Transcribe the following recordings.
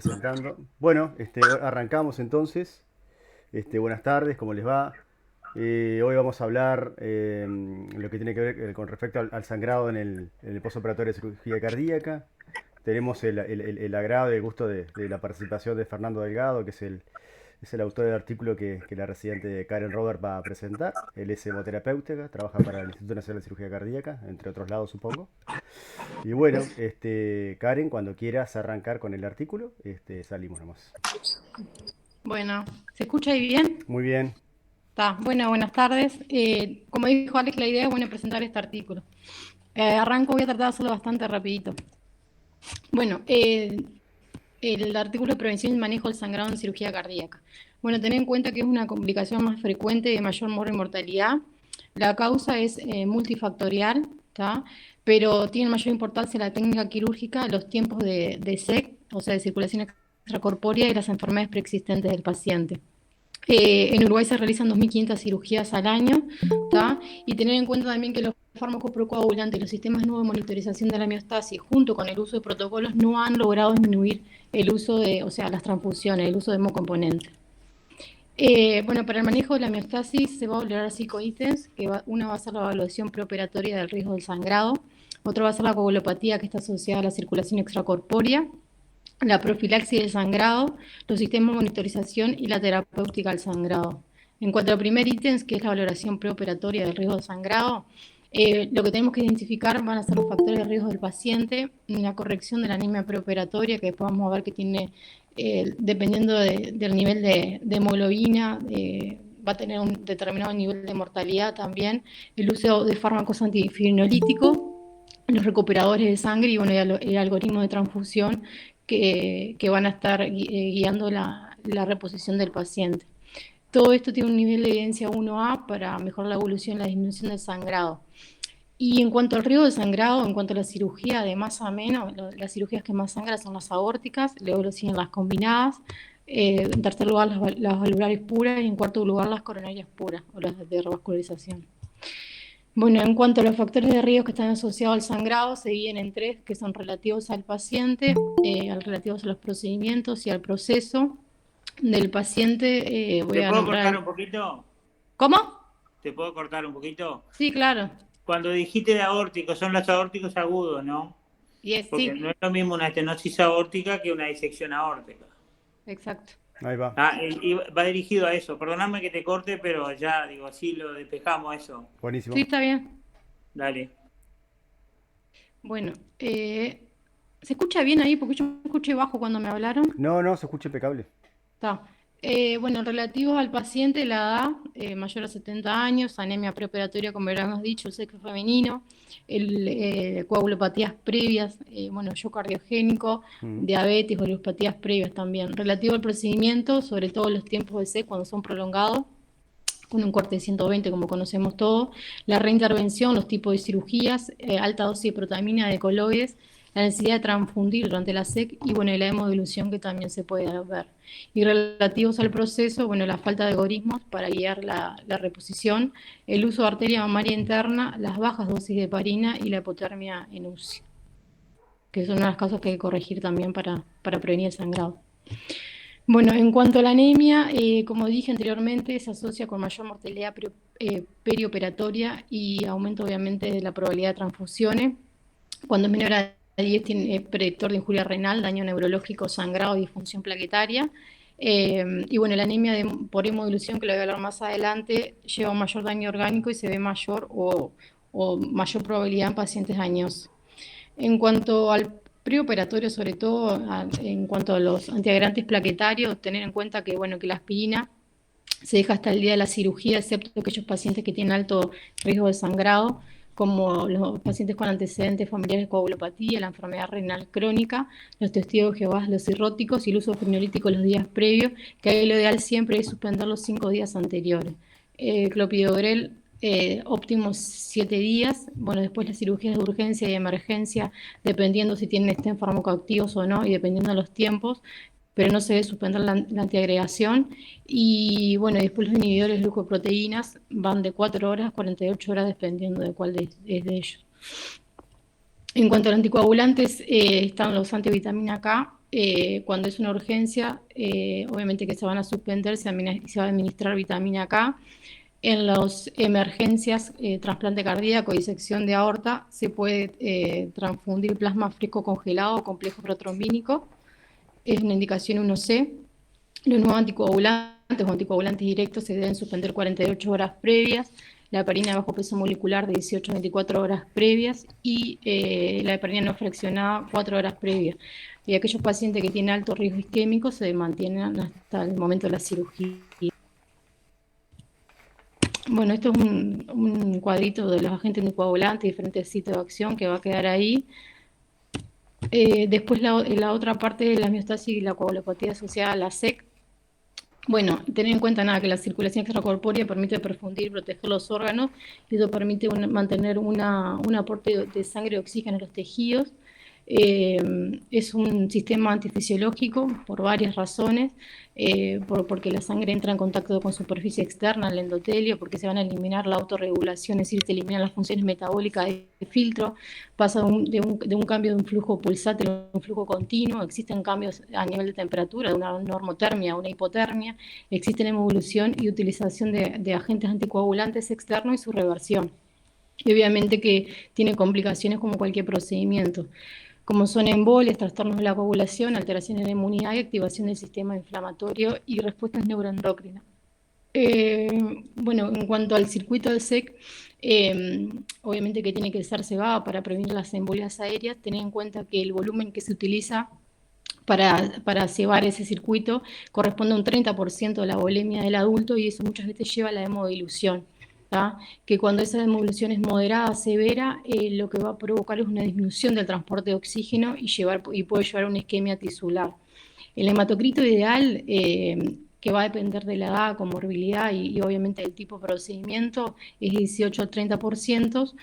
Presentando. Bueno, arrancamos entonces. Buenas tardes, ¿cómo les va? Hoy vamos a hablar lo que tiene que ver con respecto al sangrado en el postoperatorio de cirugía cardíaca. Tenemos el agrado y el gusto de la participación de Fernando Delgado, que es el autor del artículo que la residente Karen Robert va a presentar. Él es hemoterapeuta, trabaja para el Instituto Nacional de Cirugía Cardíaca, entre otros lados, supongo. Y bueno, Karen, cuando quieras arrancar con el artículo, salimos nomás. Bueno, ¿se escucha ahí bien? Muy bien. Está, bueno, buenas tardes. Como dijo Alex, la idea es bueno presentar este artículo. Arranco, voy a tratar de hacerlo bastante rapidito. Bueno, el artículo de prevención y manejo del sangrado en cirugía cardíaca. Bueno, tener en cuenta que es una complicación más frecuente y de mayor mortalidad. La causa es multifactorial, ¿tá? Pero tiene mayor importancia la técnica quirúrgica, los tiempos de SEC, o sea, de circulación extracorpórea, y las enfermedades preexistentes del paciente. En Uruguay se realizan 2.500 cirugías al año, ¿tá? Y tener en cuenta también que los fármacos procoagulantes y los sistemas nuevos de monitorización de la homeostasis, junto con el uso de protocolos, no han logrado disminuir el uso de, o sea, las transfusiones, el uso de hemocomponentes. Bueno, para el manejo de la homeostasis se va a valorar 5 ítems, una va a ser la evaluación preoperatoria del riesgo del sangrado, otra va a ser la coagulopatía que está asociada a la circulación extracorpórea, la profilaxis del sangrado, los sistemas de monitorización y la terapéutica del sangrado. En cuanto al primer ítem, que es la valoración preoperatoria del riesgo de sangrado, lo que tenemos que identificar van a ser los factores de riesgo del paciente y la corrección de la anemia preoperatoria, que después vamos a ver que tiene, dependiendo del nivel de hemoglobina, va a tener un determinado nivel de mortalidad también, el uso de fármacos antifibrinolíticos, los recuperadores de sangre y bueno, el algoritmo de transfusión que van a estar guiando la reposición del paciente. Todo esto tiene un nivel de evidencia 1A para mejorar la evolución y la disminución del sangrado. Y en cuanto al riesgo de sangrado, en cuanto a la cirugía de más a menos, las cirugías que más sangran son las aórticas, luego lo siguen las combinadas, en tercer lugar las valvulares puras y en cuarto lugar las coronarias puras o las de revascularización. Bueno, en cuanto a los factores de riesgo que están asociados al sangrado, se dividen en tres que son relativos al paciente, relativos a los procedimientos y al proceso del paciente. Voy ¿Te a puedo cortar nombrar. un poquito? ¿Cómo? ¿Te puedo cortar un poquito? Sí, claro. Cuando dijiste de aórticos, son los aórticos agudos, ¿no? Y es, Porque sí, no es lo mismo una estenosis aórtica que una disección aórtica. exacto. Ahí va. Y va dirigido a eso. Perdóname que te corte, pero ya, digo, así lo despejamos eso. Sí, Buenísimo. está bien. Dale. Bueno, ¿se escucha bien ahí? Porque yo escuché bajo cuando me hablaron. No, no, se escucha impecable. Está. Bueno, relativos al paciente, la edad, mayor a 70 años, anemia preoperatoria, como habíamos dicho, el sexo femenino, coagulopatías previas, bueno, shock cardiogénico, Mm. diabetes, valvulopatías previas también. Relativo al procedimiento, sobre todo los tiempos de C cuando son prolongados, con un corte de 120 como conocemos todos, la reintervención, los tipos de cirugías, alta dosis de protamina, de coloides, la necesidad de transfundir durante la SEC y bueno, la hemodilución que también se puede ver. Y relativos al proceso, bueno, la falta de algoritmos para guiar la reposición, el uso de arteria mamaria interna, las bajas dosis de heparina y la hipotermia en UCI, que son unas causas que hay que corregir también para prevenir el sangrado. Bueno, en cuanto a la anemia, como dije anteriormente, se asocia con mayor mortalidad perioperatoria y aumento obviamente de la probabilidad de transfusiones. Cuando es menor a 10 tiene predictor de injuria renal, daño neurológico, sangrado y disfunción plaquetaria. Y bueno, la anemia por hemodilución, que lo voy a hablar más adelante, lleva un mayor daño orgánico y se ve mayor o mayor probabilidad en pacientes añosos. En cuanto al preoperatorio, sobre todo en cuanto a los antiagregantes plaquetarios, tener en cuenta que, bueno, que la aspirina se deja hasta el día de la cirugía, excepto aquellos pacientes que tienen alto riesgo de sangrado, como los pacientes con antecedentes familiares de coagulopatía, la enfermedad renal crónica, los testigos de Jehová, los cirróticos y el uso fenolítico los días previos, que ahí lo ideal siempre es suspender los 5 días anteriores. Clopidogrel óptimo 7 días. Bueno, después las cirugías de urgencia y emergencia, dependiendo si tienen stent farmacoactivos o no y dependiendo de los tiempos, pero no se debe suspender la antiagregación. Y bueno, después los inhibidores de glucoproteínas van de 4 horas a 48 horas, dependiendo de cuál es de ellos. En cuanto a los anticoagulantes, están los antivitamina K, cuando es una urgencia, obviamente que se van a suspender, se va a administrar vitamina K. En las emergencias, trasplante cardíaco, disección de aorta, se puede transfundir plasma fresco congelado o complejo protrombínico. Es una indicación 1C. Los nuevos anticoagulantes o anticoagulantes directos se deben suspender 48 horas previas, la heparina de bajo peso molecular de 18 a 24 horas previas y la heparina no fraccionada 4 horas previas. Y aquellos pacientes que tienen alto riesgo isquémico se mantienen hasta el momento de la cirugía. Bueno, esto es un cuadrito de los agentes anticoagulantes, diferentes sitios de acción que va a quedar ahí. Después la otra parte de la miostasis y la coagulopatía asociada a la SEC. Bueno, tener en cuenta nada que la circulación extracorpórea permite perfundir y proteger los órganos y eso permite mantener un aporte de sangre y oxígeno en los tejidos. Es un sistema antifisiológico por varias razones, porque la sangre entra en contacto con superficie externa, el endotelio, porque se van a eliminar la autorregulación, es decir, se eliminan las funciones metabólicas de filtro, pasa de un cambio de un flujo pulsátil a un flujo continuo, existen cambios a nivel de temperatura, de una normotermia a una hipotermia, existen evolución y utilización de agentes anticoagulantes externos y su reversión. Y obviamente que tiene complicaciones como cualquier procedimiento, como son embolias, trastornos de la coagulación, alteraciones de la inmunidad y activación del sistema inflamatorio y respuestas neuroendocrinas. Bueno, en cuanto al circuito de SEC, obviamente que tiene que ser cebado para prevenir las embolias aéreas. Tened en cuenta que el volumen que se utiliza para cebar ese circuito corresponde a un 30% de la volemia del adulto y eso muchas veces lleva a la hemodilución. Que cuando esa hemodilución es moderada, severa, lo que va a provocar es una disminución del transporte de oxígeno y puede llevar a una isquemia tisular. El hematocrito ideal, que va a depender de la edad, comorbilidad y obviamente del tipo de procedimiento, es 18 a 30%,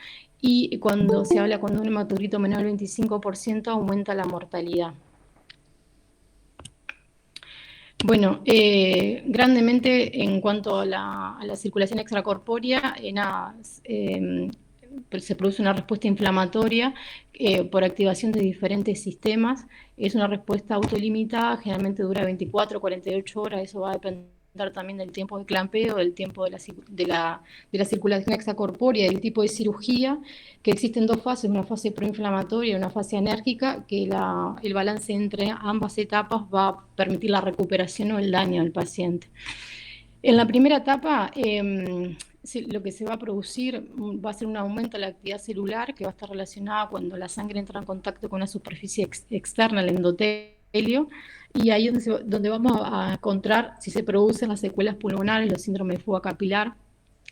y cuando se habla cuando un hematocrito menor al 25% aumenta la mortalidad. Bueno, grandemente en cuanto a la circulación extracorpórea, se produce una respuesta inflamatoria por activación de diferentes sistemas. Es una respuesta autolimitada, generalmente dura 24 o 48 horas, eso va a depender también del tiempo de clampeo, del tiempo de la circulación extracorpórea, del tipo de cirugía, que existen dos fases, una fase proinflamatoria y una fase enérgica, que el balance entre ambas etapas va a permitir la recuperación o el daño al paciente. En la primera etapa, lo que se va a producir va a ser un aumento de la actividad celular que va a estar relacionada cuando la sangre entra en contacto con una superficie externa, el endotelio, y ahí es donde vamos a encontrar si se producen las secuelas pulmonares, los síndromes de fuga capilar,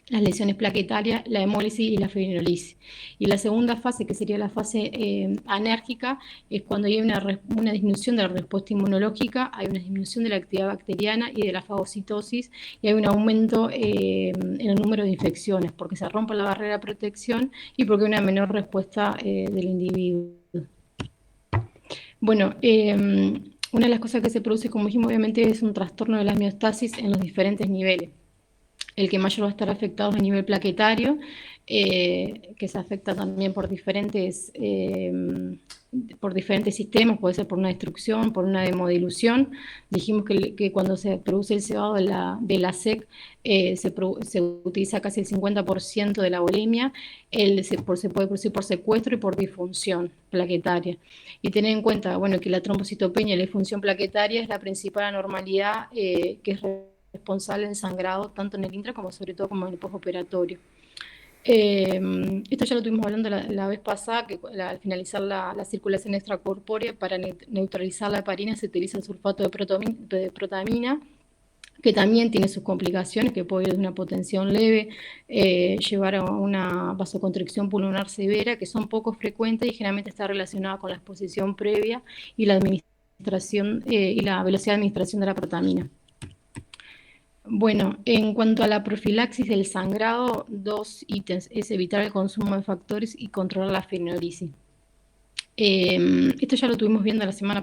las lesiones plaquetarias, la hemólisis y la fibrinolisis. Y la segunda fase, que sería la fase anérgica, es cuando hay una disminución de la respuesta inmunológica, hay una disminución de la actividad bacteriana y de la fagocitosis, y hay un aumento en el número de infecciones, porque se rompe la barrera de protección y porque hay una menor respuesta del individuo. Bueno, una de las cosas que se produce, como dijimos, obviamente es un trastorno de la miostasis en los diferentes niveles. El que mayor va a estar afectado es a nivel plaquetario, que se afecta también por diferentes sistemas, puede ser por una destrucción, por una hemodilución. Dijimos que cuando se produce el cebado de la SEC, se utiliza casi el 50% de la volemia, se puede producir por secuestro y por disfunción plaquetaria. Y tener en cuenta, bueno, que la trombocitopenia y la disfunción plaquetaria es la principal anormalidad que es responsable del sangrado tanto en el intra como sobre todo como en el postoperatorio. Esto ya lo estuvimos hablando la vez pasada, que al finalizar la circulación extracorpórea, para neutralizar la heparina se utiliza el sulfato de protamina, que también tiene sus complicaciones, que puede ir de una hipotensión leve, llevar a una vasoconstricción pulmonar severa, que son poco frecuentes y generalmente está relacionada con la exposición previa y la administración y la velocidad de administración de la protamina. Bueno, en cuanto a la profilaxis del sangrado, dos ítems: es evitar el consumo de factores y controlar la fibrinolisis. Esto ya lo estuvimos viendo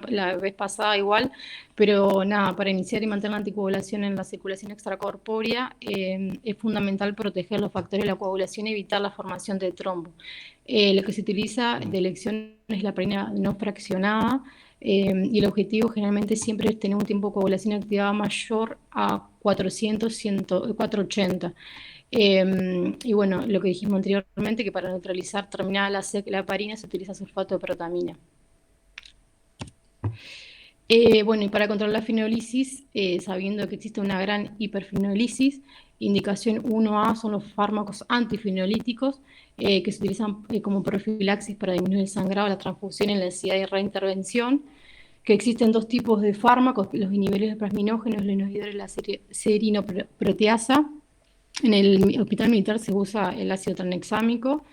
la vez pasada igual, pero nada, para iniciar y mantener la anticoagulación en la circulación extracorpórea es fundamental proteger los factores de la coagulación y evitar la formación de trombo. Lo que se utiliza de elección es la heparina no fraccionada, Y el objetivo generalmente siempre es tener un tiempo de coagulación activada mayor a 400, 100, 480. Y bueno, lo que dijimos anteriormente, que para neutralizar terminada la heparina se utiliza sulfato de protamina. Bueno, y para controlar la fibrinolisis, sabiendo que existe una gran hiperfibrinolisis, indicación 1A son los fármacos antifibrinolíticos que se utilizan como profilaxis para disminuir el sangrado, la transfusión y la necesidad de reintervención, que existen dos tipos de fármacos, los inhibidores de plasminógenos, los inhibidores de la serinoproteasa. En el hospital militar se usa el ácido tranexámico,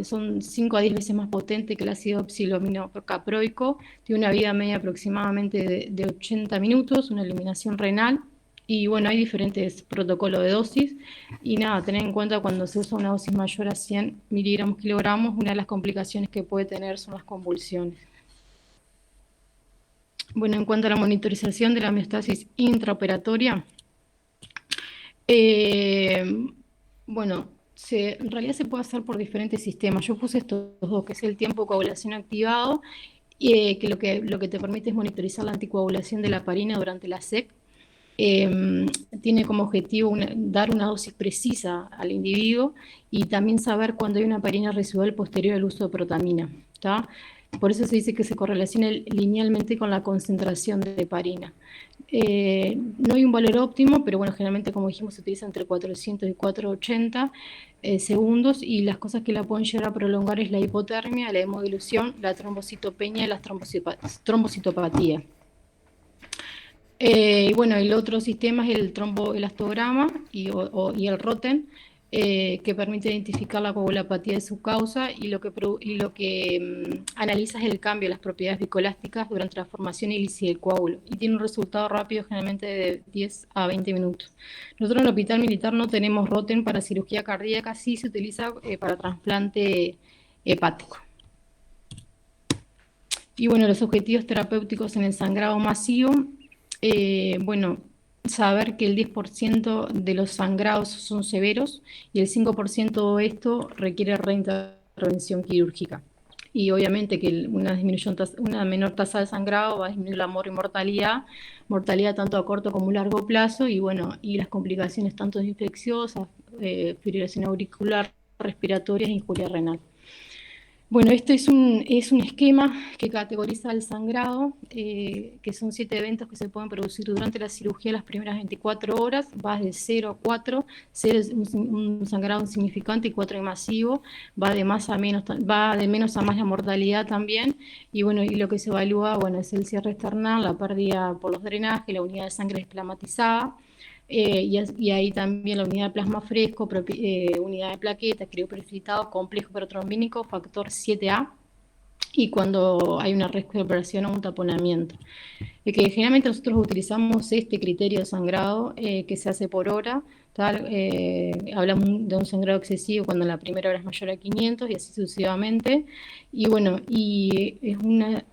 son 5 a 10 veces más potente que el ácido psiloaminocaproico, tiene una vida media aproximadamente de 80 minutos, una eliminación renal, y bueno, hay diferentes protocolos de dosis, y nada, tener en cuenta cuando se usa una dosis mayor a 100 miligramos kilogramos, una de las complicaciones que puede tener son las convulsiones. Bueno, en cuanto a la monitorización de la homeostasis intraoperatoria, bueno, en realidad se puede hacer por diferentes sistemas. Yo puse estos dos, que es el tiempo de coagulación activado, que lo que te permite es monitorizar la anticoagulación de la heparina durante la SEC. Tiene como objetivo dar una dosis precisa al individuo y también saber cuándo hay una heparina residual posterior al uso de protamina, ¿tá? Por eso se dice que se correlaciona linealmente con la concentración de heparina. No hay un valor óptimo, pero bueno, generalmente, como dijimos, se utiliza entre 400 y 480 segundos, y las cosas que la pueden llegar a prolongar es la hipotermia, la hemodilución, la trombocitopenia y la trombocitopatía. Y bueno, el otro sistema es el tromboelastograma y el ROTEN, que permite identificar la coagulopatía de su causa, y lo que analiza es el cambio de las propiedades viscoelásticas durante la formación y lisis del coágulo, y tiene un resultado rápido, generalmente de 10 a 20 minutos. Nosotros en el hospital militar no tenemos ROTEN para cirugía cardíaca, sí se utiliza para trasplante hepático. Y bueno, los objetivos terapéuticos en el sangrado masivo, bueno, saber que el 10% de los sangrados son severos y el 5% de esto requiere reintervención quirúrgica. Y obviamente que una menor tasa de sangrado va a disminuir la mortalidad tanto a corto como a largo plazo, y bueno, y las complicaciones tanto infecciosas, fibrilación auricular, respiratorias e injuria renal. Bueno, esto es un esquema que categoriza el sangrado, que son 7 eventos que se pueden producir durante la cirugía las primeras 24 horas, va de 0 a 4, 0 es un sangrado insignificante y 4 es masivo, va de menos a más la mortalidad también, y bueno, y lo que se evalúa, bueno, es el cierre external, la pérdida por los drenajes, la unidad de sangre desplamatizada, y ahí también la unidad de plasma fresco, unidad de plaquetas, crioprecipitado, complejo protrombínico, factor 7A, y cuando hay una recuperación o un taponamiento. Que generalmente nosotros utilizamos este criterio de sangrado que se hace por hora, tal, hablamos de un sangrado excesivo cuando la primera hora es mayor a 500 y así sucesivamente, y bueno, y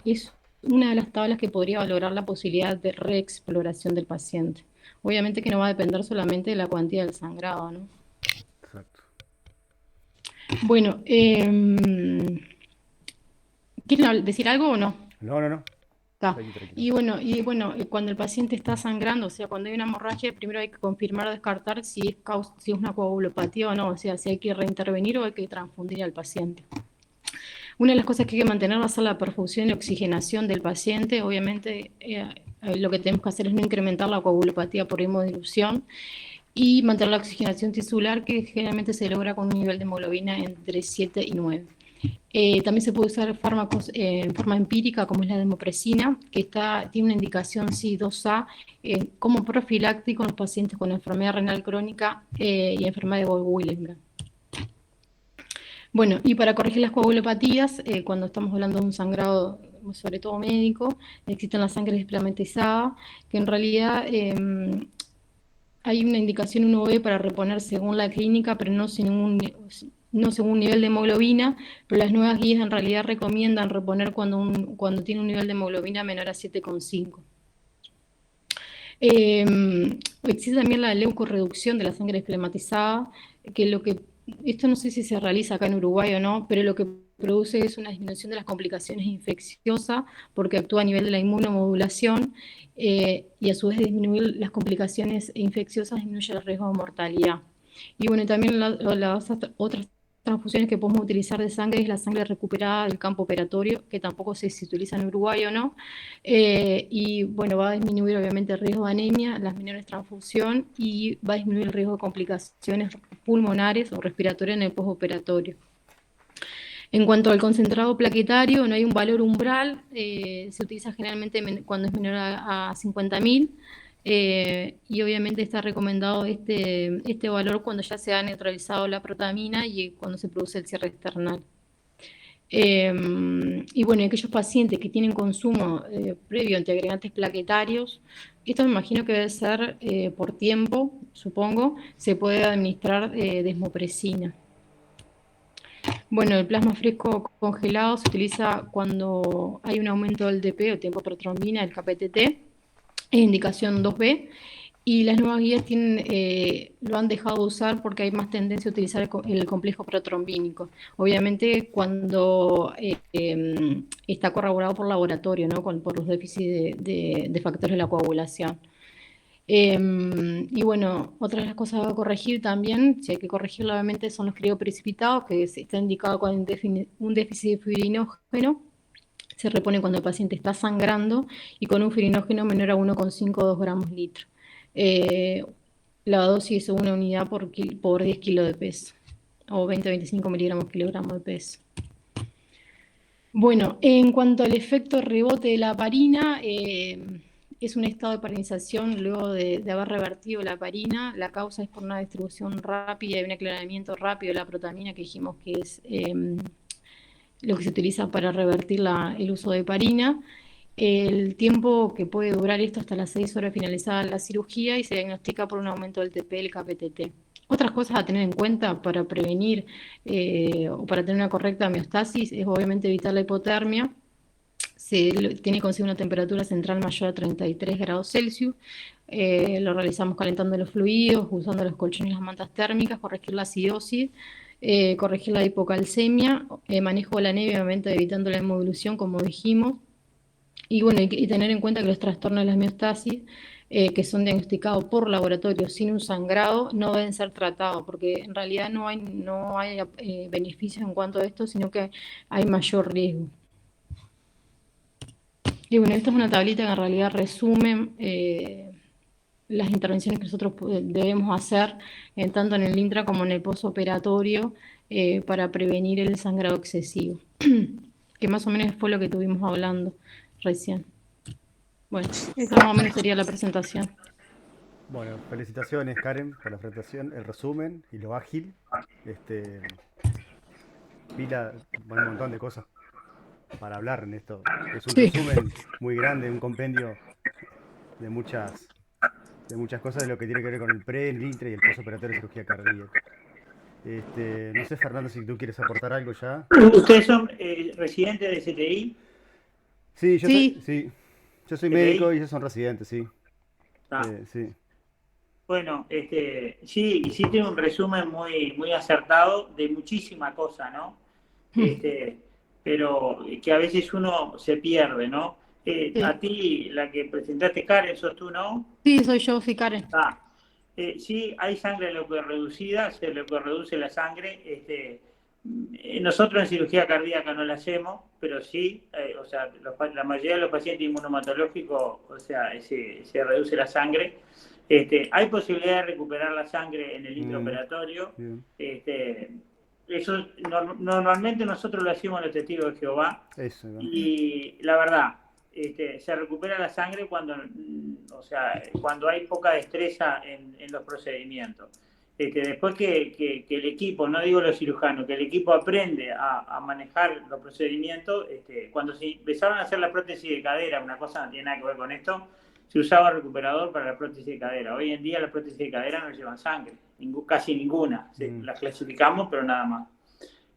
es una de las tablas que podría valorar la posibilidad de reexploración del paciente. Obviamente que no va a depender solamente de la cuantía del sangrado, ¿no? Exacto. Bueno, ¿quieren decir algo o no? No. Está. Tranquilo. Y bueno, cuando el paciente está sangrando, o sea, cuando hay una hemorragia, primero hay que confirmar o descartar si es una coagulopatía o no, o sea, si hay que reintervenir o hay que transfundir al paciente. Una de las cosas que hay que mantener va a ser la perfusión y oxigenación del paciente. Obviamente, lo que tenemos que hacer es no incrementar la coagulopatía por hemodilución y mantener la oxigenación tisular, que generalmente se logra con un nivel de hemoglobina entre 7 y 9. También se puede usar fármacos en forma empírica, como es la desmopresina, que tiene una indicación C2A como profiláctico en los pacientes con enfermedad renal crónica y enfermedad de Wolff-Wielenberg. Bueno, y para corregir las coagulopatías, cuando estamos hablando de un sangrado, sobre todo médico, existe la sangre desplamatizada, que en realidad hay una indicación 1B para reponer según la clínica, pero no según un nivel de hemoglobina, pero las nuevas guías en realidad recomiendan reponer cuando tiene un nivel de hemoglobina menor a 7,5. Existe también la leucorreducción de la sangre desplamatizada, que esto no sé si se realiza acá en Uruguay o no, pero lo que produce es una disminución de las complicaciones infecciosas porque actúa a nivel de la inmunomodulación y a su vez disminuir las complicaciones infecciosas disminuye el riesgo de mortalidad. Y bueno, también las otras transfusiones que podemos utilizar de sangre es la sangre recuperada del campo operatorio, que tampoco sé si se utiliza en Uruguay o no, y bueno, va a disminuir obviamente el riesgo de anemia, las menores transfusión y va a disminuir el riesgo de complicaciones pulmonares o respiratorias en el postoperatorio. En cuanto al concentrado plaquetario, no hay un valor umbral, se utiliza generalmente cuando es menor a 50.000. Y obviamente está recomendado este valor cuando ya se ha neutralizado la protamina y cuando se produce el cierre external. Y bueno, aquellos pacientes que tienen consumo previo de agregantes plaquetarios, esto me imagino que debe ser por tiempo, supongo, se puede administrar desmopresina. Bueno, el plasma fresco congelado se utiliza cuando hay un aumento del TP o tiempo protrombina, el KPTT, es indicación 2B, y las nuevas guías lo han dejado de usar porque hay más tendencia a utilizar el complejo protrombínico. Obviamente cuando está corroborado por laboratorio, ¿no? Por los déficits de factores de la coagulación. Y bueno, otra de las cosas a corregir también, si hay que corregirlo obviamente, son los crioprecipitados, que está indicado con un déficit de fibrinógeno. Se repone cuando el paciente está sangrando y con un fibrinógeno menor a 1,52 gramos litro. La dosis es 1 unidad por 10 kilos de peso, o 20-25 miligramos kilogramo de peso. Bueno, en cuanto al efecto rebote de la heparina, es un estado de heparinización luego de haber revertido la heparina. La causa es por una distribución rápida y un aclaramiento rápido de la protamina, que dijimos que es lo que se utiliza para revertir el uso de heparina. El tiempo que puede durar esto hasta las 6 horas finalizada la cirugía y se diagnostica por un aumento del TP del KPTT. Otras cosas a tener en cuenta para prevenir o para tener una correcta homeostasis es obviamente evitar la hipotermia. Tiene que conseguir una temperatura central mayor a 33 grados Celsius. Lo realizamos calentando los fluidos, usando los colchones y las mantas térmicas, corregir la acidosis, corregir la hipocalcemia, manejo de la anemia, obviamente evitando la hemoglobinación, como dijimos. Y bueno, y tener en cuenta que los trastornos de la homeostasis, que son diagnosticados por laboratorio sin un sangrado, no deben ser tratados, porque en realidad no hay beneficios en cuanto a esto, sino que hay mayor riesgo. Y bueno, esta es una tablita que en realidad resume las intervenciones que nosotros debemos hacer, tanto en el intra como en el postoperatorio, para prevenir el sangrado excesivo, que más o menos fue lo que estuvimos hablando recién. Bueno, esa más o menos sería la presentación. Bueno, felicitaciones Karen por la presentación, el resumen y lo ágil. Pila, un montón de cosas para hablar en esto. Es un resumen muy grande, un compendio de muchas cosas de lo que tiene que ver con el pre, el intra y el postoperatorio de cirugía cardíaca. No sé, Fernando, si tú quieres aportar algo ya. ¿Ustedes son residentes de CTI? Sí, yo soy médico y ellos son residentes, sí. Sí. Bueno, sí, hiciste un resumen muy acertado de muchísima cosa, ¿no? Pero que a veces uno se pierde, ¿no? A ti, la que presentaste, Karen, sos tú, ¿no? Sí, soy yo, sí, Karen. Sí, hay sangre leucorreducida, se leucorreduce la sangre. Nosotros en cirugía cardíaca no la hacemos, pero sí, o sea, la mayoría de los pacientes inmunomatológicos, o sea, se reduce la sangre. Hay posibilidad de recuperar la sangre en el intraoperatorio. Eso normalmente nosotros lo hacemos en los testigos de Jehová. Y la verdad, se recupera la sangre cuando hay poca destreza en los procedimientos. Después que el equipo, no digo los cirujanos, que el equipo aprende a manejar los procedimientos, cuando se empezaron a hacer la prótesis de cadera, una cosa no tiene nada que ver con esto, se usaba recuperador para la prótesis de cadera. Hoy en día la prótesis de cadera no llevan sangre, casi ninguna. Las clasificamos, pero nada más.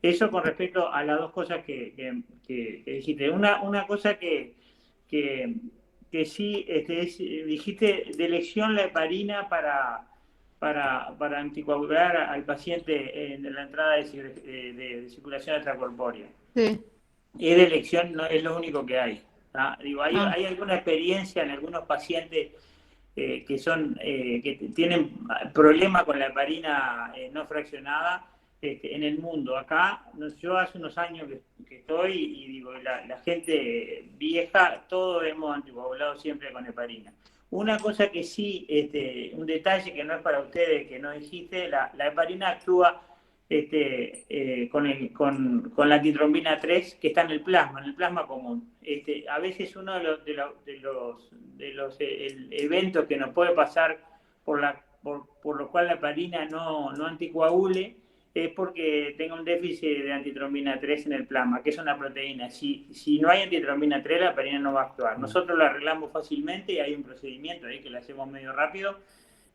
Eso con respecto a las dos cosas que dijiste. Una cosa que sí, dijiste de elección la heparina para anticoagular al paciente en la entrada de circulación extracorpórea. Sí. Es de elección, no es lo único que hay. Digo, hay Ah, alguna experiencia en algunos pacientes que tienen problemas con la heparina no fraccionada en el mundo. Acá, yo hace unos años que estoy y digo, la gente vieja, todos hemos anticoagulado siempre con heparina. Una cosa que sí, un detalle que no es para ustedes, que no dijiste, la heparina actúa con la antitrombina 3 que está en el plasma común. A veces uno de los eventos que nos puede pasar por lo cual la heparina no anticoagule es porque tenga un déficit de antitrombina 3 en el plasma, que es una proteína. Si no hay antitrombina 3, la heparina no va a actuar. Nosotros la arreglamos fácilmente y hay un procedimiento ahí que lo hacemos medio rápido,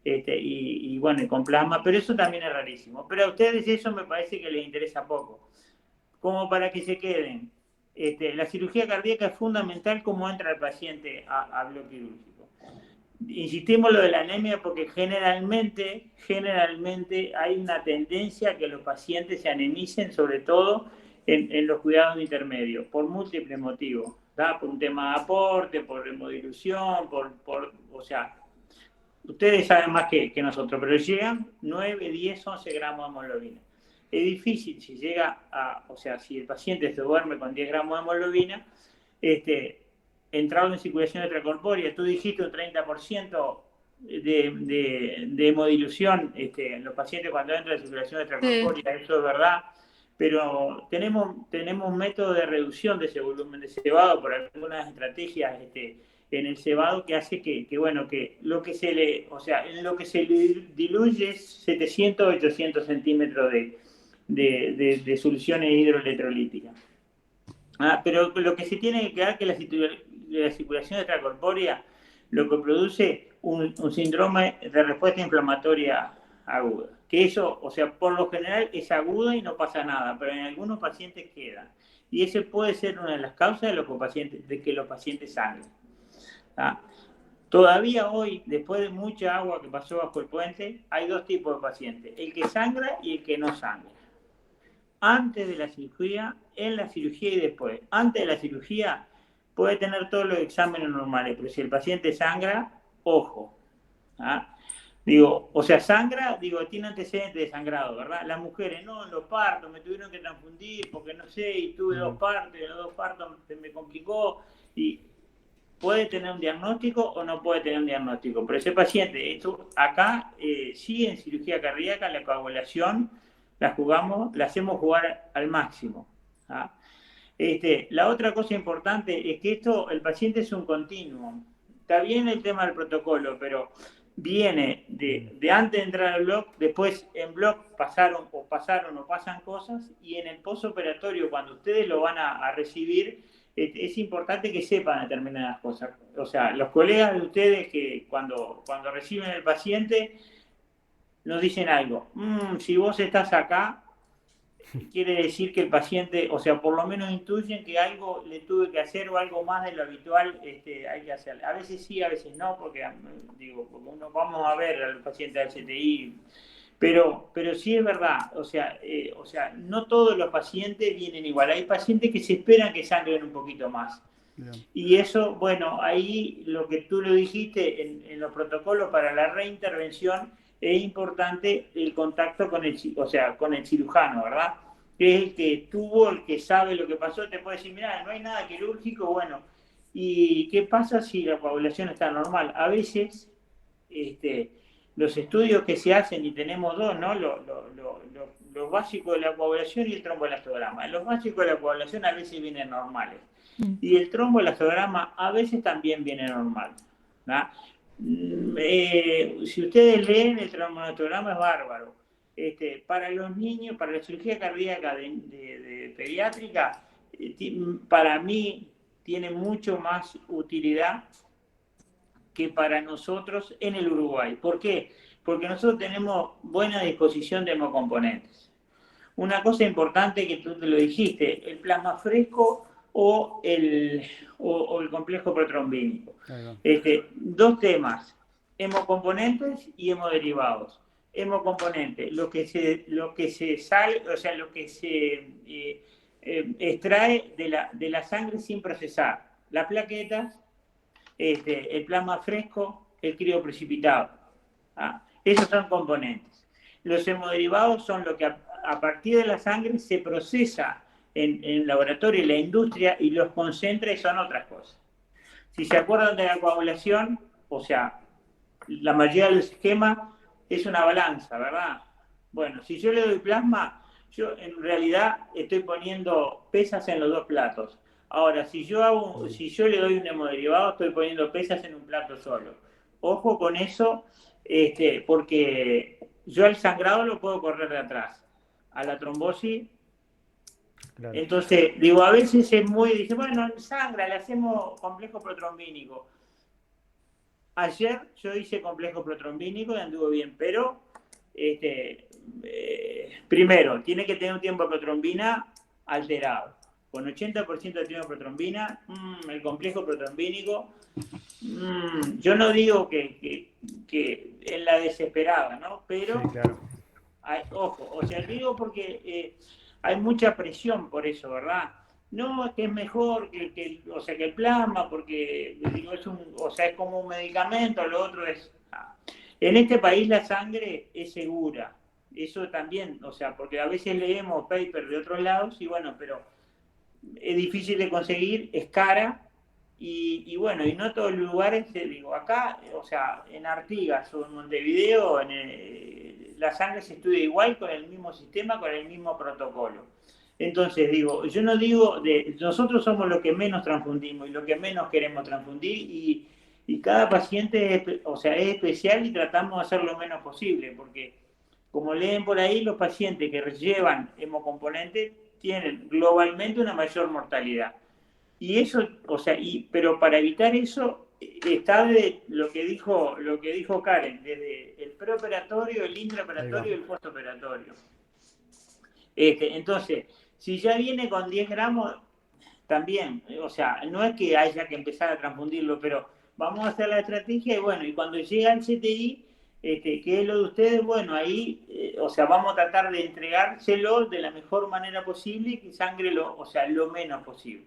y bueno, y con plasma, pero eso también es rarísimo. Pero a ustedes eso me parece que les interesa poco. Como para que se queden. La cirugía cardíaca es fundamental como entra el paciente a bloque quirúrgico. Insistimos lo de la anemia porque generalmente hay una tendencia a que los pacientes se anemicen, sobre todo en los cuidados intermedios, por múltiples motivos. Por un tema de aporte, por hemodilución, o sea, ustedes saben más que nosotros, pero llegan 9, 10, 11 gramos de hemoglobina. Es difícil si llega o sea, si el paciente se duerme con 10 gramos de hemoglobina, entrado en circulación extracorpórea, tú dijiste un 30% de hemodilución en los pacientes cuando entran en circulación extracorpórea, sí. eso es verdad, pero tenemos métodos de reducción de ese volumen de cebado por algunas estrategias en el cebado que hace que lo que en lo que se le diluye es 700, 800 centímetros de soluciones hidroelectrolíticas. Pero lo que se tiene que quedar que la circulación extracorpórea lo que produce un síndrome de respuesta inflamatoria aguda. Que eso, o sea, por lo general es aguda y no pasa nada, pero en algunos pacientes queda. Y ese puede ser una de las causas de que los pacientes sangren. Todavía hoy, después de mucha agua que pasó bajo el puente, hay dos tipos de pacientes, el que sangra y el que no sangra. Antes de la cirugía, en la cirugía y después. Antes de la cirugía puede tener todos los exámenes normales, pero si el paciente sangra, ojo. Sangra, tiene antecedentes de sangrado, ¿verdad? Las mujeres, no, en los partos me tuvieron que transfundir porque no sé, y tuve 2 partos, y los 2 partos se me complicó, y puede tener un diagnóstico o no puede tener un diagnóstico, pero ese paciente, acá sí en cirugía cardíaca la coagulación la hacemos jugar al máximo. La otra cosa importante es que el paciente es un continuum. Está bien el tema del protocolo, pero viene de antes de entrar al block, después en block pasan cosas, y en el postoperatorio, cuando ustedes lo van a recibir, es importante que sepan determinadas cosas. O sea, los colegas de ustedes que cuando reciben el paciente nos dicen algo. Si vos estás acá, quiere decir que el paciente, o sea, por lo menos intuyen que algo le tuve que hacer o algo más de lo habitual hay que hacer. A veces sí, a veces no, porque vamos a ver al paciente del CTI, pero sí es verdad, o sea, no todos los pacientes vienen igual. Hay pacientes que se esperan que sangren un poquito más. Bien. Y eso, bueno, ahí lo que tú lo dijiste en los protocolos para la reintervención, es importante el contacto con el cirujano, ¿verdad? Que es el que estuvo, el que sabe lo que pasó, te puede decir, mira, no hay nada quirúrgico, bueno, ¿y qué pasa si la coagulación está normal? A veces, los estudios que se hacen, y tenemos dos, ¿no? Los básicos de la coagulación y el tromboelastograma. Los básicos de la coagulación a veces vienen normales. Y el tromboelastograma a veces también viene normal, ¿no? Si ustedes leen el tromboelastograma es bárbaro. Para los niños, para la cirugía cardíaca de pediátrica, para mí tiene mucho más utilidad que para nosotros en el Uruguay. ¿Por qué? Porque nosotros tenemos buena disposición de hemocomponentes. Una cosa importante que tú te lo dijiste, el plasma fresco o el complejo protrombínico. Dos temas, hemocomponentes y hemoderivados. Hemocomponentes, lo que se sale, o sea, lo que se extrae de la sangre sin procesar las plaquetas, el plasma fresco, el crioprecipitado. Esos son componentes. Los hemoderivados son lo que a partir de la sangre se procesa en el laboratorio y la industria y los concentra y son otras cosas. Si se acuerdan de la coagulación, o sea, la mayoría del esquema es una balanza, ¿verdad? Bueno, si yo le doy plasma, yo en realidad estoy poniendo pesas en los dos platos. Ahora, si yo le doy un hemodderivado, estoy poniendo pesas en un plato solo. Ojo con eso, porque yo al sangrado lo puedo correr de atrás. A la trombosis, claro. Entonces, digo, a veces es dice, bueno, sangra, le hacemos complejo protrombínico. Ayer yo hice complejo protrombínico y anduvo bien, pero primero, tiene que tener un tiempo de protrombina alterado. Con 80% de tiempo de protrombina, el complejo protrombínico, yo no digo que en la desesperada, ¿no? Pero, sí, claro. Ojo, o sea, digo porque hay mucha presión por eso, ¿verdad? No, es que es mejor que el plasma, porque digo, es como un medicamento, lo otro es... En este país la sangre es segura, eso también, o sea, porque a veces leemos papers de otros lados y bueno, pero es difícil de conseguir, es cara y bueno, y no todos los lugares, digo, acá, o sea, en Artigas o en Montevideo, la sangre se estudia igual con el mismo sistema, con el mismo protocolo. Entonces, digo, yo no digo, nosotros somos los que menos transfundimos y los que menos queremos transfundir y cada paciente es especial y tratamos de hacer lo menos posible, porque como leen por ahí, los pacientes que llevan hemocomponentes tienen globalmente una mayor mortalidad. Y eso, pero para evitar eso, está de lo que dijo Karen, desde el preoperatorio, el intraoperatorio y el postoperatorio. Entonces, si ya viene con 10 gramos, también, o sea, no es que haya que empezar a transfundirlo, pero vamos a hacer la estrategia y bueno, y cuando llega el CTI, que es lo de ustedes, bueno, ahí, vamos a tratar de entregárselo de la mejor manera posible y que sangre lo menos posible.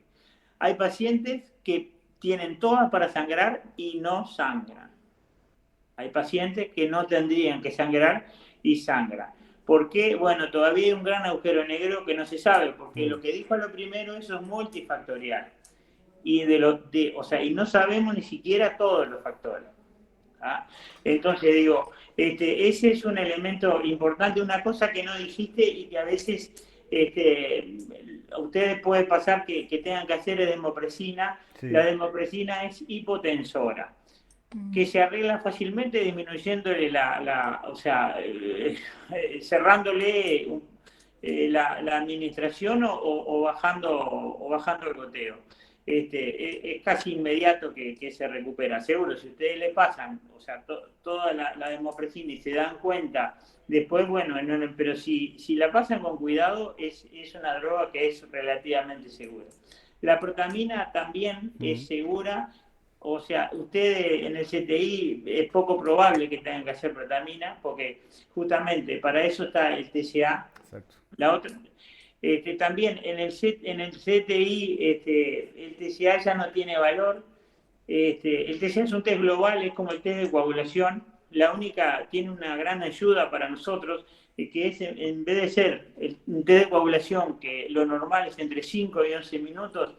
Hay pacientes que tienen todas para sangrar y no sangran. Hay pacientes que no tendrían que sangrar y sangran. ¿Por qué? Bueno, todavía hay un gran agujero negro que no se sabe, porque lo que dijo a lo primero, eso es multifactorial. Y, y no sabemos ni siquiera todos los factores. Entonces digo, ese es un elemento importante, una cosa que no dijiste y que a veces a ustedes puede pasar que tengan que hacer es demopresina. Sí. La demopresina es hipotensora, que se arregla fácilmente disminuyéndole cerrándole la administración o bajando el goteo. Es casi inmediato que se recupera, seguro. Si ustedes le pasan, toda la demopresina y se dan cuenta, después, bueno, pero si la pasan con cuidado, es una droga que es relativamente segura. La protamina también es segura, o sea, ustedes en el CTI es poco probable que tengan que hacer protamina, porque justamente para eso está el TCA. Exacto. La otra... también en el CTI el TCA ya no tiene valor. El TCA es un test global, es como el test de coagulación. Tiene una gran ayuda para nosotros, que es en vez de ser un test de coagulación, que lo normal es entre 5 y 11 minutos,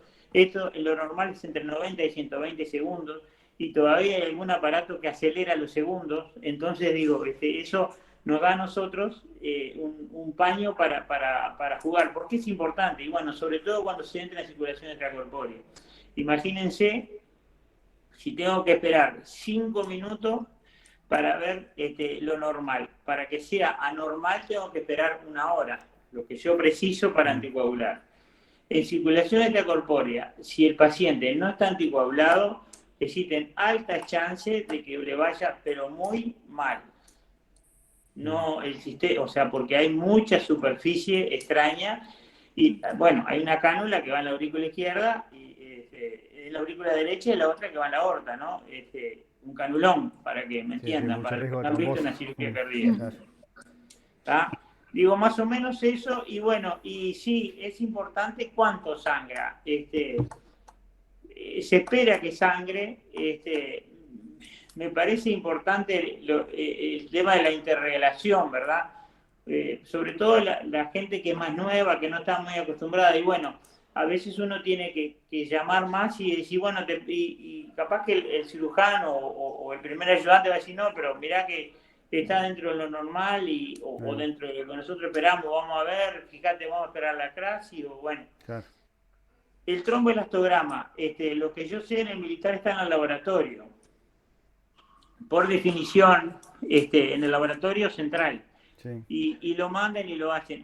lo normal es entre 90 y 120 segundos, y todavía hay algún aparato que acelera los segundos. Entonces digo, eso nos da a nosotros un paño para jugar. ¿Por qué es importante? Y bueno, sobre todo cuando se entra en circulación extracorpórea. Imagínense si tengo que esperar 5 minutos para ver lo normal. Para que sea anormal tengo que esperar 1 hora, lo que yo preciso para anticoagular. En circulación extracorpórea, si el paciente no está anticoagulado, existen altas chances de que le vaya, pero muy mal. No el sistema, porque hay mucha superficie extraña y bueno, hay una cánula que va en la aurícula izquierda y en la aurícula derecha y la otra que va en la aorta, ¿no? Un canulón, para que me entiendan, para que no han visto una cirugía cardíaca. Digo, más o menos eso, y bueno, y sí, es importante cuánto sangra. Se espera que sangre, me parece importante el tema de la interrelación, ¿verdad? Sobre todo la gente que es más nueva, que no está muy acostumbrada, y bueno, a veces uno tiene que llamar más y decir, bueno, y capaz que el cirujano o el primer ayudante va a decir, no, pero mirá que está dentro de lo normal o dentro de lo que nosotros esperamos, vamos a ver, fíjate, vamos a esperar la crasis, o bueno. Claro. El tromboelastograma, lo que yo sé en el militar está en el laboratorio. Por definición, en el laboratorio central. Sí. Y lo mandan y lo hacen.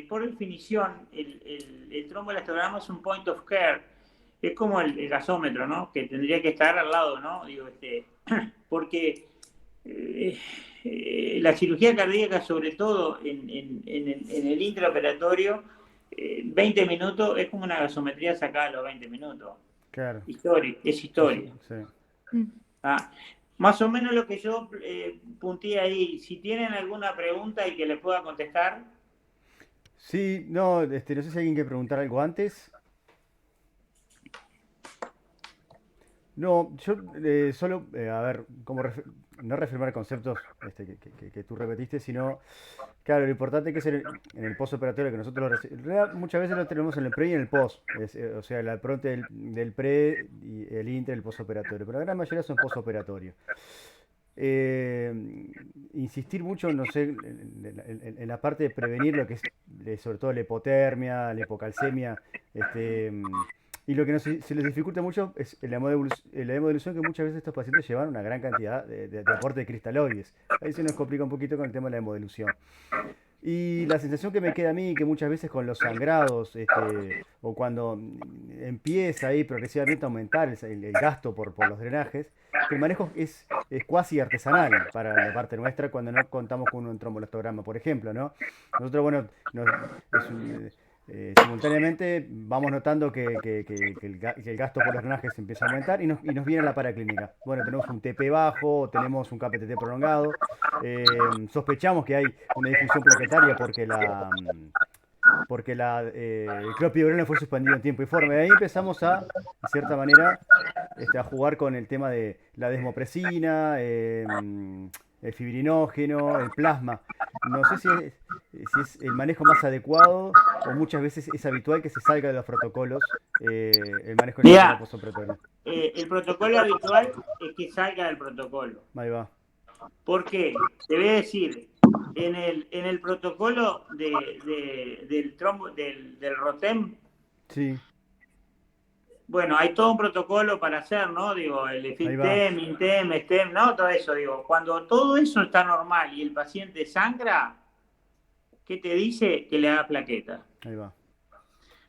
Por definición, el tromboelastograma es un point of care. Es como el gasómetro, ¿no? Que tendría que estar al lado, ¿no? Digo, porque la cirugía cardíaca, sobre todo en el intraoperatorio, 20 minutos es como una gasometría sacada a los 20 minutos. Claro. Es historia. Sí. Más o menos lo que yo punteé ahí. Si tienen alguna pregunta y que les pueda contestar. Sí, no, no sé si alguien quiere preguntar algo antes. No, yo solo, a ver, no reafirmar conceptos que tú repetiste, sino, claro, lo importante que es en el postoperatorio, que nosotros muchas veces lo tenemos en el pre y en el post, o sea, la pronta del pre y el intra y el postoperatorio, pero la gran mayoría son postoperatorio. Insistir mucho, no sé, en la parte de prevenir lo que es, sobre todo la hipotermia, la hipocalcemia, y lo que se les dificulta mucho es la hemodilución, que muchas veces estos pacientes llevan una gran cantidad de aporte de cristaloides. Ahí se nos complica un poquito con el tema de la hemodilución. Y la sensación que me queda a mí, que muchas veces con los sangrados, o cuando empieza ahí progresivamente a aumentar el gasto por los drenajes, que el manejo es cuasi artesanal para la parte nuestra cuando no contamos con un tromboelastograma, por ejemplo, ¿no? Nosotros, bueno, simultáneamente vamos notando que el gasto por los drenajes empieza a aumentar y nos viene la paraclínica. Bueno, tenemos un TP bajo, tenemos un KPTT prolongado, sospechamos que hay una disfunción plaquetaria porque el clopidogrel fue suspendido en tiempo y forma. Y ahí empezamos de cierta manera, a jugar con el tema de la desmopresina, el fibrinógeno, el plasma. No sé si es el manejo más adecuado o muchas veces es habitual que se salga de los protocolos el manejo de la postoperatorio. El protocolo habitual es que salga del protocolo. Ahí va. ¿Por qué? Te voy a decir, en el protocolo del ROTEM, sí. Bueno, hay todo un protocolo para hacer, ¿no? Digo, el FITEM, INTEM, STEM, ¿no? Todo eso, digo, cuando todo eso está normal y el paciente sangra, ¿qué te dice? Que le haga plaqueta. Ahí va.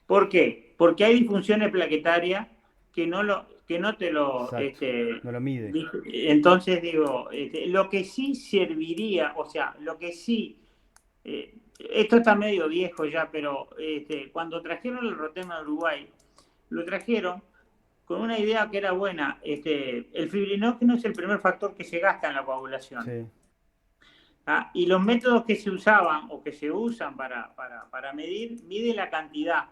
¿Por qué? Porque hay disfunciones plaquetarias que no te lo... no lo mide. Entonces, digo, lo que sí serviría, o sea, lo que sí... esto está medio viejo ya, pero cuando trajeron el ROTEM a Uruguay, lo trajeron con una idea que era buena. El fibrinógeno es el primer factor que se gasta en la coagulación. Sí. Y los métodos que se usaban o que se usan para medir, mide la cantidad,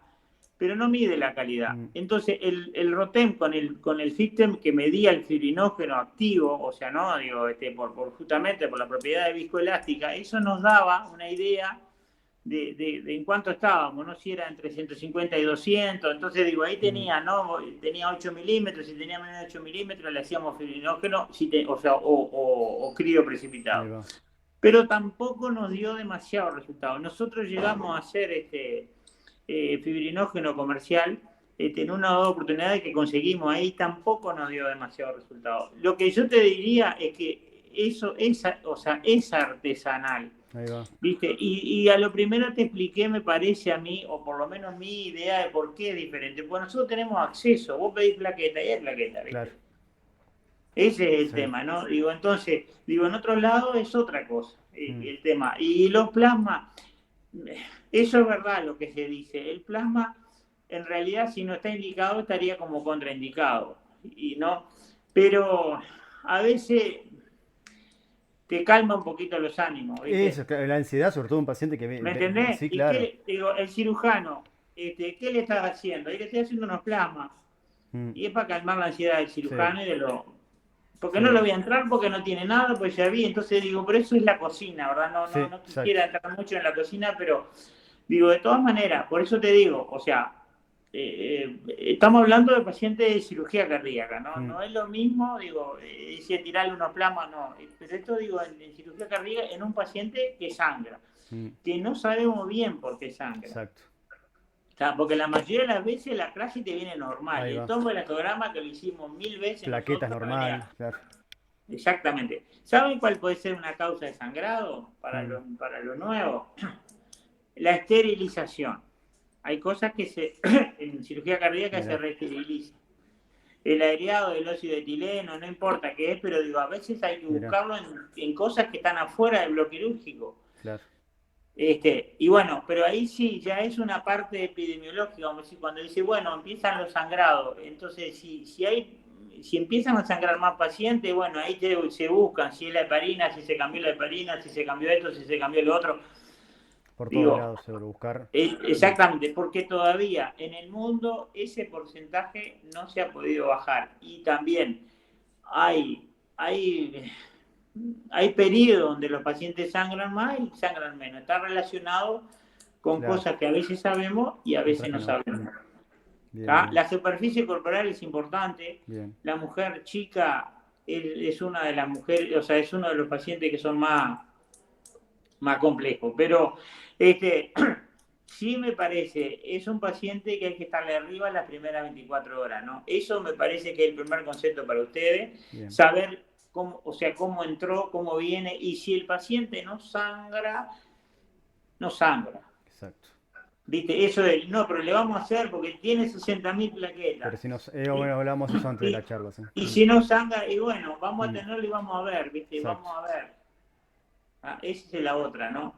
pero no mide la calidad. Entonces, el ROTEM con el FITEM que medía el fibrinógeno activo, o sea, no digo, justamente por la propiedad de viscoelástica, eso nos daba una idea de en cuánto estábamos, ¿no? Si era entre 150 y 200, entonces digo, ahí tenía, ¿no? Tenía 8 milímetros, si tenía menos de 8 milímetros le hacíamos fibrinógeno, o crío precipitado. Pero tampoco nos dio demasiado resultado. Nosotros llegamos a hacer fibrinógeno comercial en una o dos oportunidades que conseguimos ahí, tampoco nos dio demasiado resultado. Lo que yo te diría es que eso es artesanal. Ahí va. ¿Viste? Y a lo primero te expliqué, me parece a mí, o por lo menos mi idea de por qué es diferente. Porque nosotros tenemos acceso, vos pedís plaqueta y hay plaqueta, ¿viste? Claro. Ese es el tema, ¿no? Digo, entonces, en otro lado es otra cosa, el tema. Y los plasmas, eso es verdad lo que se dice. El plasma, en realidad, si no está indicado, estaría como contraindicado. Y no, pero a veces... te calma un poquito los ánimos, ¿viste? Eso, la ansiedad, sobre todo un paciente que... ¿Me entendés? Sí, ¿Y claro. digo, el cirujano, qué le estás haciendo? Y le estoy haciendo unos plasmas. Mm, Y es para calmar la ansiedad del sí, cirujano y de lo... Porque no sí, lo voy a entrar porque no tiene nada, pues ya vi. Entonces digo, pero eso es la cocina, ¿verdad? sí, No exacto. quisiera entrar mucho en la cocina, pero digo, de todas maneras, por eso te digo, o sea, estamos hablando de pacientes de cirugía cardíaca, ¿no? Mm, No es lo mismo, digo, decir tirarle unos plasmas, no. Pero esto digo, en cirugía cardíaca, en un paciente que sangra, mm, que no sabemos bien por qué sangra. exacto. O sea, porque la mayoría de las veces la clase te viene normal. Ahí Y el va. tomo elastograma que lo hicimos 1000 veces Plaquetas nosotros, normal, venía. claro. Exactamente. ¿Saben cuál puede ser una causa de sangrado Mm, para lo nuevo? La esterilización. Hay cosas que en cirugía cardíaca se mira, reesterilizan. El aireado del óxido de etileno, no importa qué es, pero digo, a veces hay que mira, buscarlo en cosas que están afuera del bloque quirúrgico. claro. Y bueno, pero ahí sí, ya es una parte epidemiológica, como si cuando dice, bueno, empiezan los sangrados, entonces si empiezan a sangrar más pacientes, bueno, ahí se buscan si es la heparina, si se cambió la heparina, si se cambió esto, si se cambió lo otro. Por todos Digo, lados, seguro, buscar. Mm, exactamente, porque todavía en el mundo ese porcentaje no se ha podido bajar. Y también hay hay periodos donde los pacientes sangran más y sangran menos. Está relacionado con claro, cosas que a veces sabemos y a veces otras que no no. Mm, sabemos. bien, ¿Tá? bien, La superficie corporal es importante. bien. La mujer chica es una de las mujeres, o sea, es uno de los pacientes que son más complejos. Pero sí me parece, es un paciente que hay que estarle arriba las primeras 24 horas, ¿no? Eso me parece que es el primer concepto para ustedes, Bien, saber cómo, o sea, cómo entró, cómo viene, y si el paciente no sangra, no sangra. exacto. ¿Viste? Eso de, no, pero le vamos a hacer porque tiene 60.000 Pero plaquetas. si nos... Y, bueno, hablamos eso antes de la y, charla, sí. y Mm, si no sangra, y bueno, vamos a mm, tenerlo y vamos a ver, ¿viste? exacto. Vamos a ver. Esa es la otra, ¿no?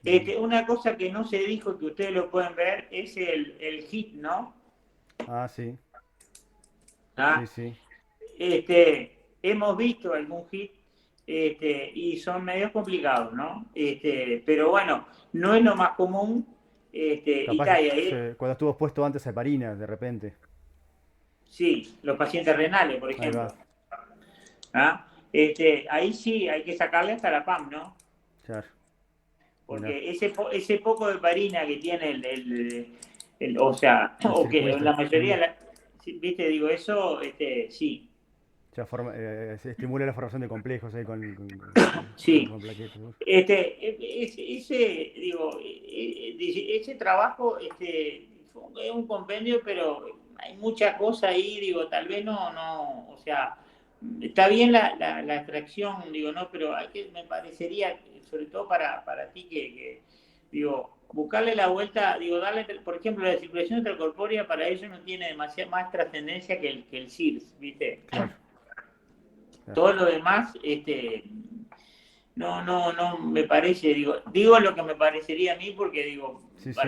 Bien. Una cosa que no se dijo que ustedes lo pueden ver es el HIT, ¿no? Ah, sí, sí, ¿Ah? sí. Hemos visto algún HIT y son medios complicados, ¿no? Pero bueno, no es lo más común. Y Capaz está, que y ahí, cuando estuvo expuesto antes a heparina, de repente. sí, los pacientes renales, por Ahí ejemplo. va, ¿Ah? Ahí sí hay que sacarle hasta la PAM, ¿no? claro. Mirá, Porque ese poco de heparina que tiene o sea, el o que circuito. la Mm, mayoría, viste, digo, eso, sí, ya se estimula la formación de complejos ahí sí. con plaquetas. Digo, ese trabajo, es un compendio, pero hay muchas cosas ahí, digo, tal vez no, o sea, está bien la extracción, digo, no, pero me parecería, sobre todo para ti, digo, buscarle la vuelta, digo, darle, por ejemplo, la circulación intracorpórea para ellos no tiene demasiada más trascendencia que el CIRS, ¿viste? Claro, claro. Todo lo demás, no me parece, digo lo que me parecería a mí porque digo, Sí, sí.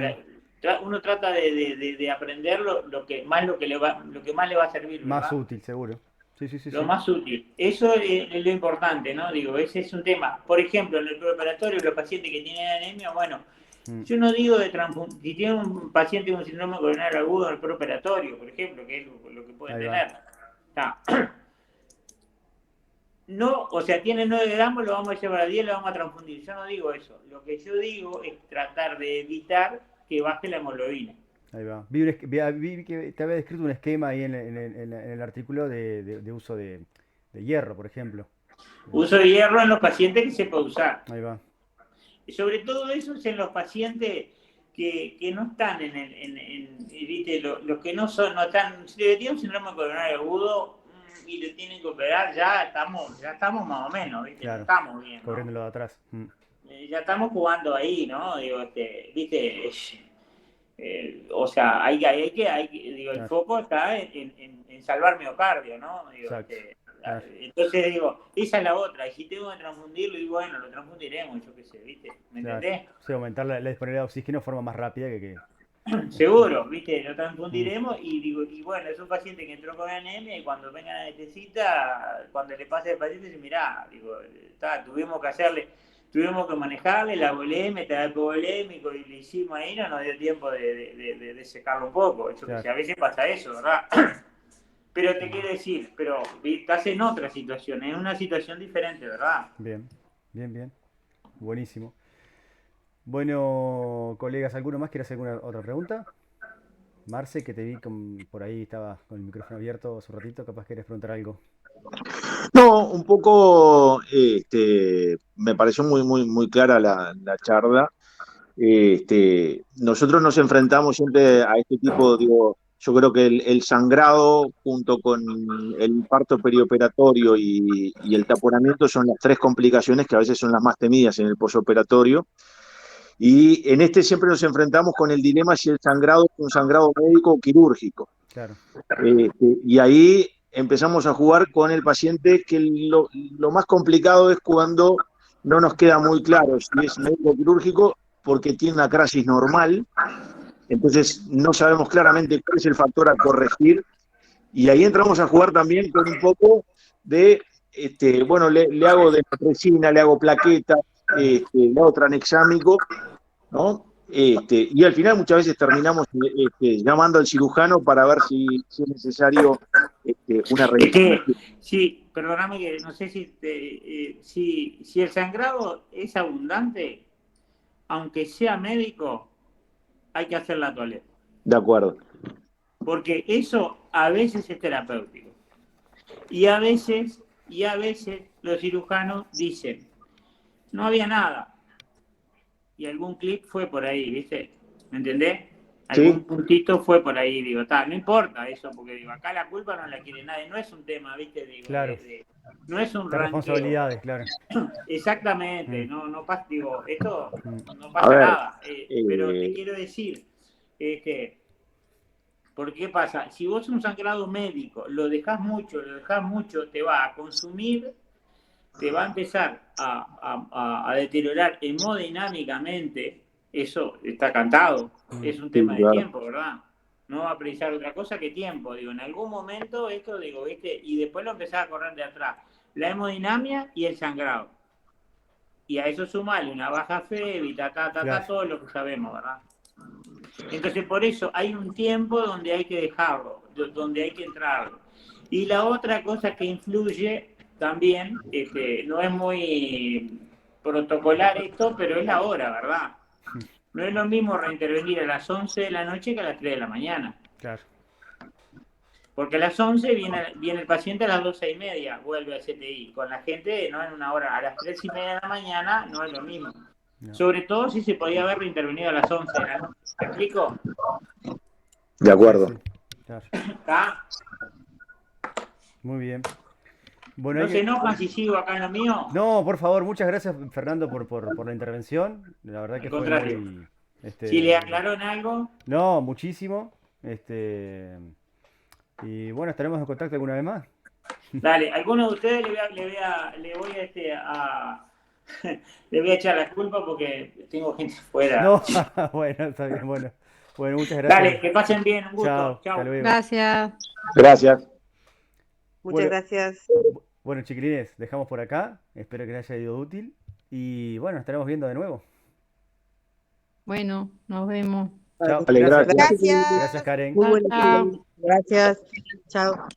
uno trata de aprender lo que más le va a servir, Más ¿verdad? útil, seguro. Sí, sí, sí, Lo sí. más útil. Eso es lo importante, ¿no? Digo, ese es un tema. Por ejemplo, en el preoperatorio, los pacientes que tienen anemia, bueno, Mm, yo no digo si tiene un paciente con síndrome coronario agudo en el preoperatorio, por ejemplo, que es lo que puede ahí va. tener. Está. No, o sea, tiene 9 gramos, lo vamos a llevar a 10, lo vamos a transfundir. Yo no digo eso. Lo que yo digo es tratar de evitar que baje la hemoglobina. Ahí va. Vi que te había descrito un esquema ahí en el artículo de uso de hierro, por ejemplo. Uso de hierro en los pacientes que se puede usar. Ahí va. Y sobre todo eso es en los pacientes que no están ¿viste? Los que no están, si le tienen un síndrome coronario agudo y le tienen que operar, ya estamos más o menos, ¿viste? No Claro. estamos bien, ¿no? Corriendo lo de atrás. Mm, Ya estamos jugando ahí, ¿no? Digo, ¿viste? O sea, digo, el claro. foco está en salvar miocardio, ¿no? Digo, Exacto. Claro. entonces digo, esa es la otra, y si tengo que transfundirlo, y bueno, lo transfundiremos, yo qué sé, ¿viste? ¿Me Claro. entendés? Sí, aumentar la disponibilidad de oxígeno de forma más rápida que... Seguro, ¿viste? Lo Mm, transfundiremos y digo, y bueno, es un paciente que entró con anemia y cuando venga la necesita, cuando le pase el paciente, dice, mirá, digo, tuvimos que manejarle la voleme, hipovolémico, y le hicimos ahí, no nos dio tiempo de secarlo un poco. Claro. A veces pasa eso, ¿verdad? Pero te quiero decir, pero estás en otra situación, en una situación diferente, ¿verdad? Bien. Buenísimo. Bueno, colegas, ¿alguno más quiere hacer alguna otra pregunta? Marce, que te vi por ahí, estaba con el micrófono abierto hace un ratito, capaz querés preguntar algo. No, un poco, me pareció muy clara la charla. Nosotros nos enfrentamos siempre a este tipo, digo, yo creo que el sangrado junto con el parto perioperatorio y el taponamiento son las tres complicaciones que a veces son las más temidas en el posoperatorio. Y en este siempre nos enfrentamos con el dilema si el sangrado es un sangrado médico o quirúrgico. Claro. Y ahí empezamos a jugar con el paciente, que lo más complicado es cuando no nos queda muy claro si es médico o quirúrgico, porque tiene una crisis normal, entonces no sabemos claramente cuál es el factor a corregir, y ahí entramos a jugar también con un poco de, bueno, le hago de resina, le hago plaqueta, le hago tranexámico, ¿no? Y al final muchas veces terminamos llamando al cirujano para ver si es necesario una revisión. Sí, perdóname que no sé si el sangrado es abundante, aunque sea médico, hay que hacer la toaleta. De acuerdo. Porque eso a veces es terapéutico. Y a veces los cirujanos dicen, no había nada. Y algún clip fue por ahí, ¿viste? ¿Me entendés? Algún puntito fue por ahí, digo, no importa eso, porque digo, acá la culpa no la quiere nadie, no es un tema, ¿viste? Digo, claro. No es un ranqueo. Responsabilidades, claro. Exactamente, no pasa, digo, esto no pasa nada, pero te quiero decir que, ¿por qué pasa? Si vos un sangrado médico lo dejás mucho, te va a consumir, te va a empezar a deteriorar hemodinámicamente. Eso está cantado, es un tema de tiempo, ¿verdad? No va a precisar otra cosa que tiempo, digo, en algún momento esto, digo, ¿viste? Y después lo empezás a correr de atrás, la hemodinamia y el sangrado. Y a eso sumale una baja fe, todo lo que sabemos, ¿verdad? Entonces, por eso hay un tiempo donde hay que dejarlo, donde hay que entrarlo. Y la otra cosa que influye también, no es muy protocolar esto, pero es la hora, ¿verdad? No es lo mismo reintervenir a las 11 de la noche que a las 3 de la mañana. Claro. Porque a las 11 viene el paciente, a las 12:30 vuelve al CTI. Con la gente, no en una hora, a las 3:30 de la mañana no es lo mismo. No. Sobre todo si se podía haber reintervenido a las 11 de la noche. ¿Me explico? De acuerdo. Sí, claro. ¿Está? Muy bien. Bueno, ¿No se enojan si sigo acá en lo mío? No, por favor, muchas gracias, Fernando, por la intervención. La verdad que fue muy... ¿Si le aclaró en algo? No, muchísimo. Y bueno, estaremos en contacto alguna vez más. Dale, alguno de ustedes le voy a echar la culpa porque tengo gente fuera. No, bueno, está bien, bueno. Bueno, muchas gracias. Dale, que pasen bien, un gusto. Chao. Gracias. Gracias. Muchas gracias. Bueno, chiquilines, dejamos por acá. Espero que les haya ido útil. Y bueno, estaremos viendo de nuevo. Bueno, nos vemos. Chao. Gracias. Gracias. Gracias, Karen. Muy buenas Chao. tardes. Gracias. Chao.